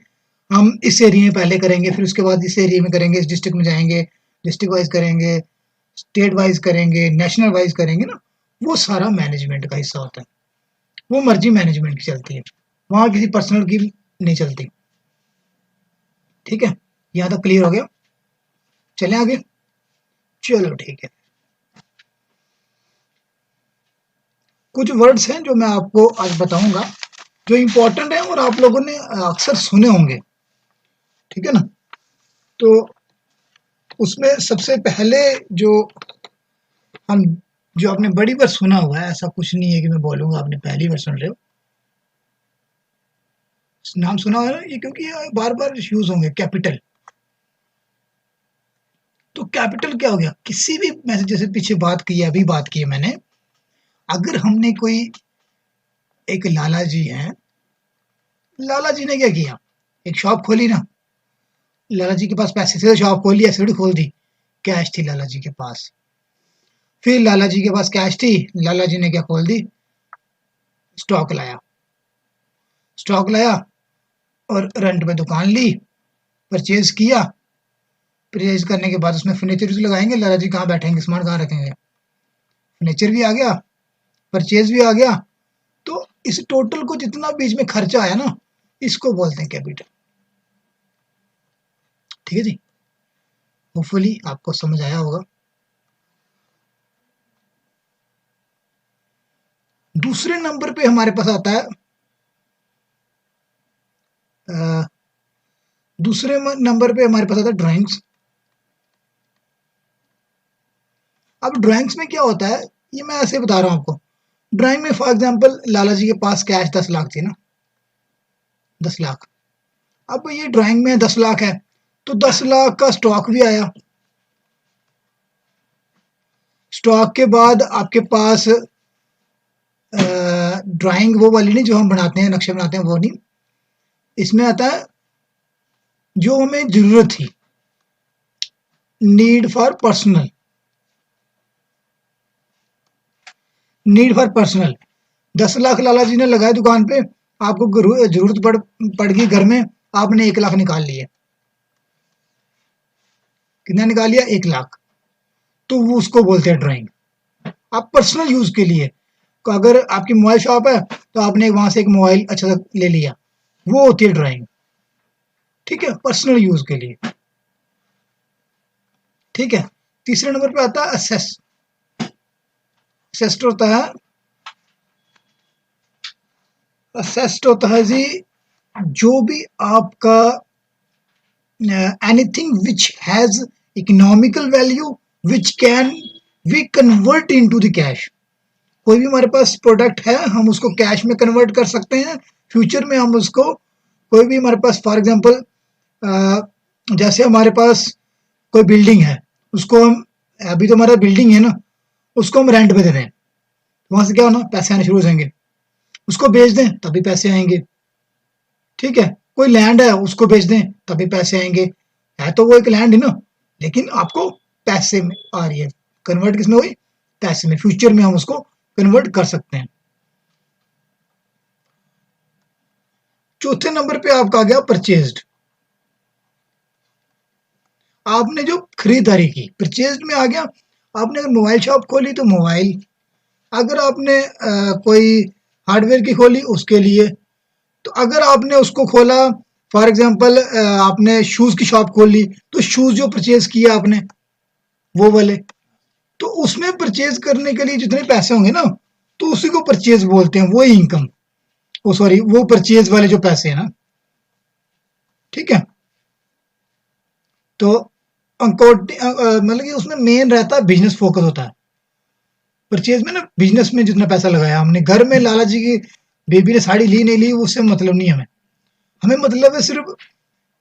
हम इस एरिया में पहले करेंगे, फिर उसके बाद इस एरिया में करेंगे, इस डिस्ट्रिक्ट में जाएंगे, डिस्ट्रिक्ट वाइज करेंगे, स्टेट वाइज करेंगे, नेशनल वाइज करेंगे ना, वो सारा मैनेजमेंट का हिस्सा होता है, वो मर्जी मैनेजमेंट की चलती है, वहाँ किसी पर्सनल की नहीं चलती, ठीक है। यहाँ तक क्लियर हो गया, चलें आगे, चलो ठीक है। कुछ वर्ड्स हैं जो मैं आपको आज बताऊंगा, जो इम्पोर्टेंट है और आप लोगों ने अक्सर सुने होंगे, ठीक है ना, तो उसमें सबसे पहले जो हम, जो आपने बड़ी बार सुना हुआ है, ऐसा कुछ नहीं है कि मैं बोलूंगा आपने पहली बार सुन रहे हो, नाम सुना हुआ है ना ये, क्योंकि ये बार बार यूज होंगे, कैपिटल। तो कैपिटल क्या हो गया, किसी भी, मैंने जैसे पीछे बात की है, अभी बात की है मैंने, अगर हमने कोई, एक लाला जी हैं, लाला जी ने क्या किया, एक शॉप खोली ना, लाला जी के पास पैसे थे तो शॉप खोल ली, ऐसे थोड़ी खोल दी, कैश थी लाला जी के पास, फिर लाला जी के पास कैश थी, लाला जी ने क्या खोल दी, स्टॉक लाया, स्टॉक लाया और रेंट पे दुकान ली, परचेज किया, परचेज करने के बाद उसमें फर्नीचर भी लगाएंगे, लाला जी कहाँ बैठेंगे, सामान कहाँ रखेंगे, फर्नीचर भी आ गया, परचेज भी आ गया, तो इस टोटल को जितना बीच में खर्चा आया ना, इसको बोलते हैं कैपिटल, ठीक है जी, होपफुली आपको समझ आया होगा। दूसरे नंबर पे हमारे पास आता है, दूसरे नंबर पे हमारे पास आता है ड्राइंग्स। अब ड्राइंग्स में क्या होता है, ये मैं ऐसे बता रहा हूँ आपको, ड्राइंग में फॉर एग्जांपल लाला जी के पास कैश 10 लाख थी ना, 10 लाख, अब ये ड्राइंग में 10 लाख है, तो 10 लाख का स्टॉक भी आया, स्टॉक के बाद आपके पास ड्राइंग वो वाली नहीं जो हम बनाते हैं, नक्शे बनाते हैं, वो नहीं, इसमें आता है जो हमें जरूरत थी, need for personal, need for personal, 10 lakh Lala ji ने लगाए दुकान पे, आपको जरूरत पड़ गई घर में, आपने 1 लाख निकाल लिया। कितना निकाल लिया? 1 लाख। तो वो उसको बोलते हैं ड्राइंग। आप पर्सनल यूज के लिए, तो अगर आपकी मोबाइल शॉप है तो आपने वहां से एक मोबाइल अच्छा सा ले लिया, वो होती है ड्राइंग। ठीक है, पर्सनल यूज के लिए। ठीक है, तीसरे नंबर पे आता है असेस। असेस्ट होता है, असेस्ट होता है जी जो भी आपका anything which has economical value which can we convert into the cash। कोई भी हमारे पास प्रोडक्ट है, हम उसको कैश में कन्वर्ट कर सकते हैं। फ्यूचर में हम उसको, कोई भी हमारे पास फॉर एग्जांपल जैसे हमारे पास कोई बिल्डिंग है, उसको हम, अभी तो हमारा बिल्डिंग है ना, उसको हम रेंट पे दे दें, वहां से क्या होना, पैसे आने शुरू हो जाएंगे। उसको बेच दें तभी पैसे आएंगे। ठीक है, कोई लैंड है उसको बेच दें तभी पैसे आएंगे। है तो वो एक लैंड है ना, लेकिन आपको पैसे में आ रही है। कन्वर्ट किसमें हुई? पैसे में। फ्यूचर में हम उसको कन्वर्ट कर सकते हैं। चौथे नंबर पे आपका आ गया परचेज्ड। आपने जो खरीदारी की, परचेज्ड में आ गया। आपने अगर मोबाइल शॉप खोली तो मोबाइल, अगर आपने कोई हार्डवेयर की खोली उसके लिए, तो अगर आपने उसको खोला फॉर एग्जांपल आपने शूज की शॉप खोल ली, तो शूज जो परचेज किया आपने वो वाले, तो उसमें परचेज करने के लिए जितने पैसे होंगे ना, तो उसी को परचेज बोलते हैं, वो इनकम, वो सॉरी वो परचेज वाले जो पैसे हैं ना। ठीक है, तो मतलब कि उसमें मेन रहता है बिजनेस फोकस होता है परचेज में ना। बिजनेस में जितना पैसा लगाया हमने, घर में लाला जी की बेबी ने साड़ी ली नहीं ली उससे मतलब नहीं हमें। हमें मतलब है सिर्फ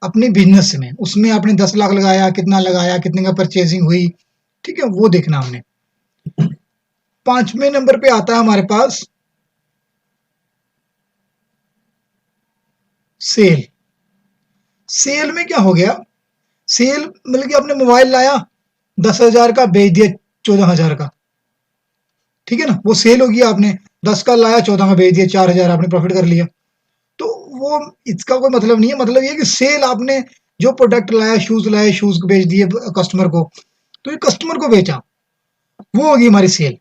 अपने बिजनेस में, उसमें आपने 10 लाख लगाया, कितने का परचेजिंग हुई। ठीक है, वो देखना हमने। 5वें नंबर पे आता है हमारे पास सेल। सेल में क्या हो गया? सेल मतलब कि आपने मोबाइल लाया 10,000 का, बेच दिया 14,000 का। ठीक है ना, वो सेल हो गया। आपने 10 का लाया, 14 का बेच दिया, 4,000 आपने प्रॉफिट कर लिया। तो वो, इसका कोई मतलब नहीं है। मतलब ये कि सेल, आपने जो प्रोडक्ट लाया, शूज लाए, शूज को बेच दिए कस्टमर को, तो ये कस्टमर को बेचा, वो होगी हमारी सेल।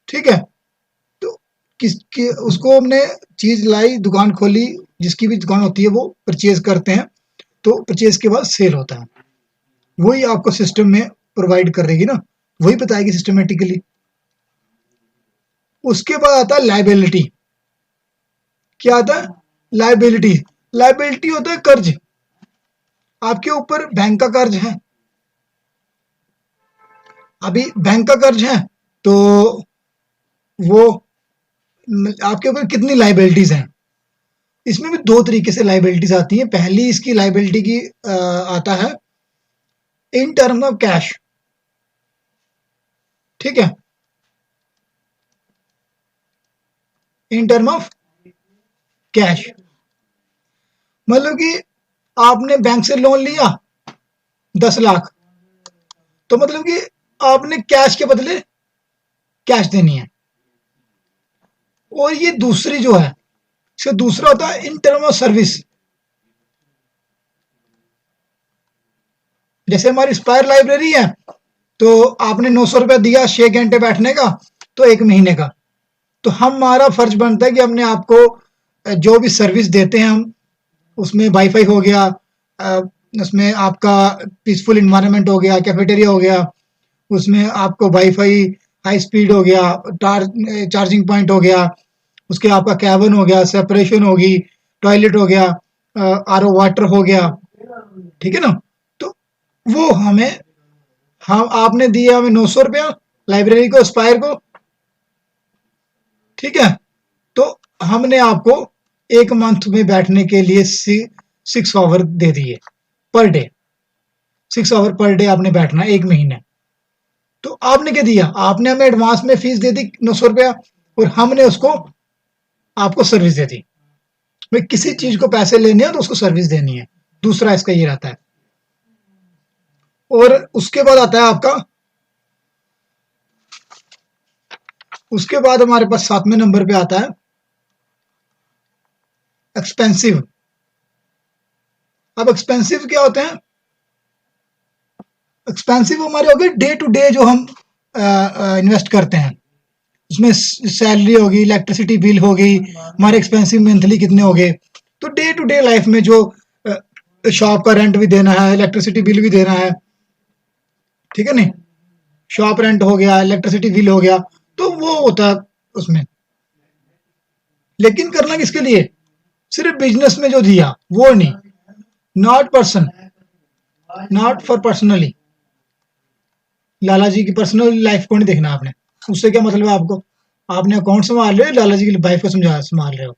ठीक है, तो उसको हमने चीज लाई, दुकान खोली, जिसकी भी दुकान होती है वो परचेज करते हैं, तो परचेज के बाद सेल होता है। वही आपको सिस्टम में प्रोवाइड कर देगी ना, वही बताएगी सिस्टमेटिकली। उसके बाद आता है लाइबिलिटी। क्या आता है? लाइबिलिटी। लाइबिलिटी होता है कर्ज। आपके ऊपर बैंक का कर्ज है, अभी बैंक का कर्ज है, तो वो आपके ऊपर कितनी लाइबिलिटीज हैं। इसमें भी 2 तरीके से लाइबिलिटीज आती हैं। पहली इसकी लाइबिलिटी की आता है इन टर्म ऑफ कैश। ठीक है, इन टर्म ऑफ कैश, मतलब कि आपने बैंक से लोन लिया 10 लाख, तो मतलब कि आपने कैश के बदले कैश देनी है। और ये दूसरी जो है, इसका दूसरा होता है इन टर्म ऑफ सर्विस। जैसे हमारी स्पायर लाइब्रेरी है, तो आपने 900 रुपया दिया 6 घंटे बैठने का, तो 1 महीने का। तो हमारा फर्ज बनता है कि हमने आपको जो भी सर्विस देते हैं हम, उसमें वाईफाई हो गया, उसमें आपका पीसफुल इन्वायरमेंट हो गया, कैफेटेरिया हो गया, उसमें आपको वाईफाई हाई स्पीड हो गया, चार्जिंग पॉइंट हो गया, उसके आपका कैबिन हो गया, सेपरेशन होगी, टॉयलेट हो गया, आरओ वाटर हो गया। ठीक है ना, तो वो हमें, हम आपने दिया हमें 900 रुपया लाइब्रेरी को, स्पायर को। ठीक है, तो हमने आपको 1 मंथ में बैठने के लिए 6 आवर दे दिए per day. 6 our per day आपने बैठना 1 महीने। तो आपने क्या दिया? आपने हमें एडवांस में फीस दे दी 900 रुपया, और हमने उसको आपको सर्विस दे दी। भाई किसी चीज को पैसे लेने हैं तो उसको सर्विस देनी है। दूसरा इसका ये रहता है। और उसके बाद आता है आपका, उसके बाद हमारे पास 7वें नंबर पे आता है एक्सपेंसिव। अब एक्सपेंसिव क्या होते हैं? एक्सपेंसिव हमारे हो गए डे टू डे जो हम इन्वेस्ट करते हैं, उसमें सैलरी होगी, इलेक्ट्रिसिटी बिल होगी, हमारे एक्सपेंसिव मंथली कितने हो गए। तो डे टू डे लाइफ में जो शॉप का रेंट भी देना है, इलेक्ट्रिसिटी बिल भी देना है, ठीक है नहीं, शॉप रेंट हो गया, इलेक्ट्रिसिटी बिल हो गया, तो वो होता है उसमें। लेकिन करना किसके लिए? सिर्फ बिजनेस में जो दिया वो नहीं, not person, not for personally. Lala ji की पर्सनल लाइफ को नहीं देखना आपने, उससे क्या मतलब है आपको? आपने अकाउंट संभाल रहे हो, लाला जी की लाइफ को संभाल रहे हो,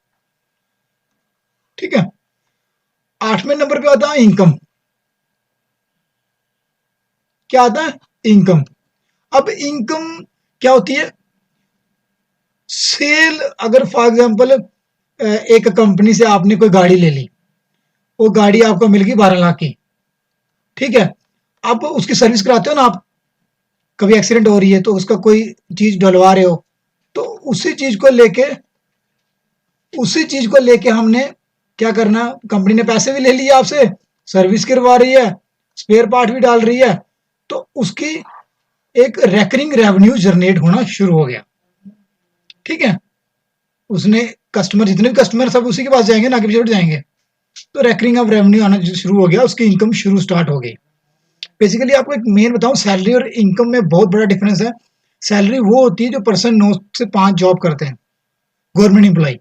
ठीक है। 8वें नंबर पे आता है इनकम। क्या आता है? इनकम। अब इनकम क्या होती है? सेल, अगर फॉर एग्जांपल एक कंपनी से आपने कोई गाड़ी ले ली, वो गाड़ी आपको मिल गई 12 लाख की, ठीक है। अब उसकी सर्विस कराते हो ना आप, कभी एक्सीडेंट हो रही है तो उसका कोई चीज डलवा रहे हो, तो उसी चीज को लेके हमने क्या करना, कंपनी ने पैसे भी ले लिए आपसे, सर्विस करवा रही है, स्पेयर पार्ट भी डाल रही है, तो उसकी एक रेकरिंग रेवेन्यू जनरेट होना शुरू हो गया, ठीक है। उसने कस्टमर, जितने भी कस्टमर सब उसी के पास जाएंगे ना, आगे पीछे जाएंगे, तो रेकरिंग ऑफ रेवेन्यू आना शुरू हो गया, उसकी इनकम शुरू स्टार्ट हो गई। बेसिकली आपको एक मेन बताऊं, सैलरी और इनकम में बहुत बड़ा डिफरेंस है। सैलरी वो होती है जो पर्सन 9 से 5 जॉब करते हैं, गवर्नमेंट एम्प्लॉय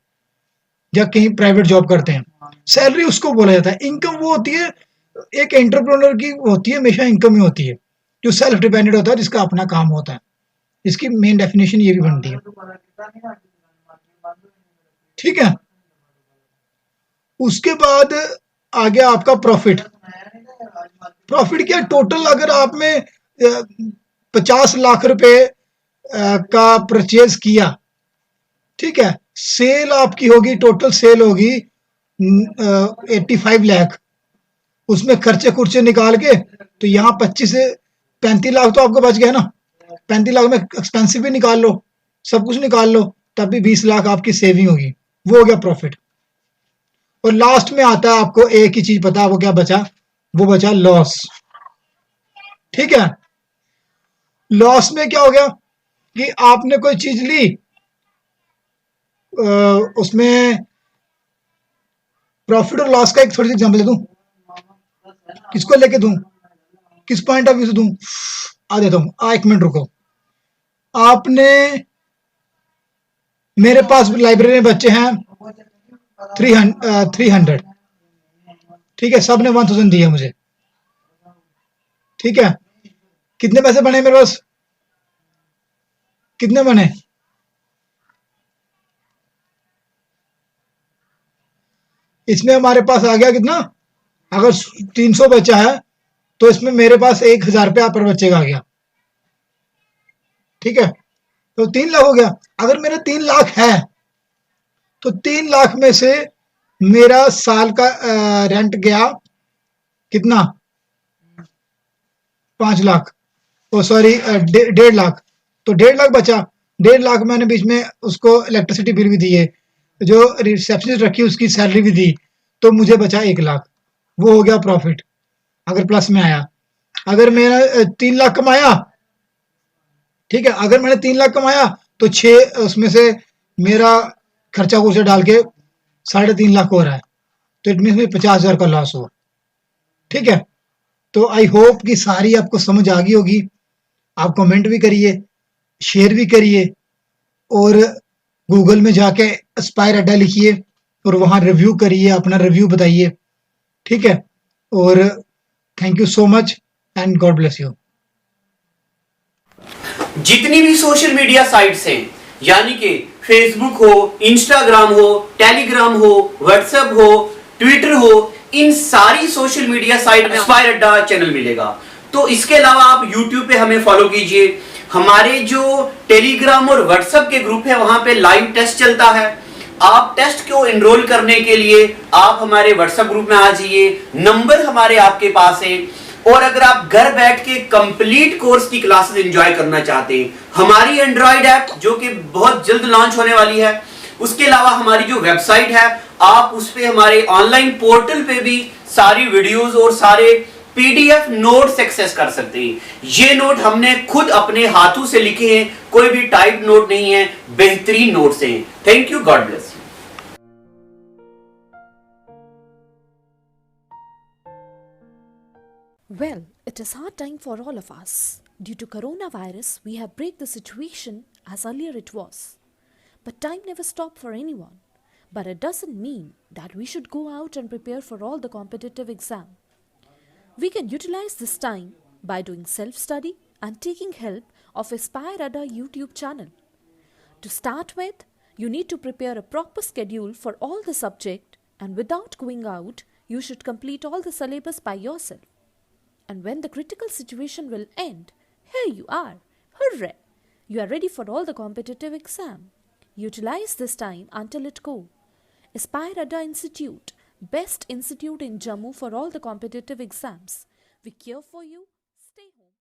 या कहीं प्राइवेट जॉब करते हैं, सैलरी उसको बोला जाता है। इनकम वो होती है, एक एंटरप्रेन्योर की होती है, हमेशा इनकम ही होती है, जो सेल्फ डिपेंडेंट होता है, जिसका अपना काम होता है। इसकी मेन डेफिनेशन ये भी बनती है, ठीक है। उसके बाद आ गया आपका प्रॉफिट। प्रॉफिट क्या? टोटल अगर आप में 50 लाख रुपए का परचेज किया, ठीक है, सेल आपकी होगी, टोटल सेल होगी 85 लाख, उसमें खर्चे खुर्चे निकाल के तो यहाँ 25 से 35 लाख तो आपको बच गया ना। 35 लाख में एक्सपेंसिव भी निकाल लो, सब कुछ निकाल लो, तब भी 20 लाख आपकी सेविंग होगी, वो हो गया प्रॉफिट। और लास्ट में आता है, आपको एक ही चीज पता है, वो क्या बचा? वो बचा लॉस, ठीक है। लॉस में क्या हो गया कि आपने कोई चीज ली, उसमें प्रॉफिट और लॉस का एक थोड़ी सी एग्जांपल दे दूं, किसको लेके दूं, किस पॉइंट ऑफ व्यू से दूं? आ देता हूं, 1 मिनट रुको। आपने, मेरे पास लाइब्रेरी में बच्चे हैं 300, ठीक है, सबने 1000 दिए मुझे, ठीक है। कितने पैसे बने मेरे पास? कितने बने? इसमें हमारे पास आ गया कितना? अगर 300 बचा है तो इसमें मेरे पास 1000 रुपया पर बच्चे का आ गया, ठीक है। तो 3 लाख हो गया। अगर मेरे 3 लाख है तो 3 लाख में से मेरा साल का रेंट गया कितना? 5 लाख, ओ सॉरी 1.5 लाख, तो 1.5 लाख बचा। 1.5 लाख मैंने बीच में उसको इलेक्ट्रिसिटी बिल भी दिए, जो रिसेप्शनिस्ट रखी उसकी सैलरी भी दी, तो मुझे बचा 1 लाख, वो हो गया प्रॉफिट, अगर प्लस में आया। अगर मैंने 3 लाख कमाया, ठीक है, अगर मैंने 3 लाख कमाया तो 6 उसमें से मेरा खर्चा खुर्चा डाल के 3.5 लाख हो रहा है, तो इट मीन 50,000 का लॉस हुआ, ठीक है। तो आई होप कि सारी आपको समझ आ गई होगी। आप कमेंट भी करिए, शेयर भी करिए, और गूगल में जाके एस्पायर अड्डा लिखिए और वहां रिव्यू करिए, अपना रिव्यू बताइए, ठीक है। और thank you so much and God bless you. जितनी भी सोशल मीडिया साइट्स हैं, यानी कि फेसबुक हो, इंस्टाग्राम हो, टेलीग्राम हो, व्हाट्सएप हो, ट्विटर हो, इन सारी सोशल मीडिया साइट में एस्पायर अड्डा चैनल मिलेगा। तो इसके अलावा आप यूट्यूब पे हमें फॉलो कीजिए। हमारे जो टेलीग्राम और व्हाट्सएप के ग्रुप है, वहां पे लाइव टेस्ट चलता है। आप टेस्ट को एनरोल करने के लिए आप हमारे व्हाट्सएप ग्रुप में आ जाइए, नंबर हमारे आपके पास है। और अगर आप घर बैठ के कंप्लीट कोर्स की क्लासेस एंजॉय करना चाहते हैं, हमारी एंड्रॉइड ऐप जो कि बहुत जल्द लॉन्च होने वाली है, उसके अलावा हमारी जो वेबसाइट है, आप उस पे हमारे ऑनलाइन पोर्टल पे भी सारी वीडियोस और सारे पीडीएफ नोट्स एक्सेस कर सकते हैं। ये नोट हमने खुद अपने हाथों से लिखे हैं, कोई भी टाइप नोट नहीं है, बेहतरीन नोट्स हैं। Thank you, God bless you. Well, it is hard time for all of us. Due to coronavirus, we have break the situation as earlier it was. But time never stopped for anyone. But it doesn't mean that we should go out and prepare for all the competitive exam. We can utilize this time by doing self-study and taking help of Aspire Ada YouTube channel. To start with, you need to prepare a proper schedule for all the subject, and without going out, you should complete all the syllabus by yourself. And when the critical situation will end, here you are. Hooray! You are ready for all the competitive exam. Utilize this time until it go. Aspire Ada Institute, best institute in Jammu for all the competitive exams. We care for you. Stay home.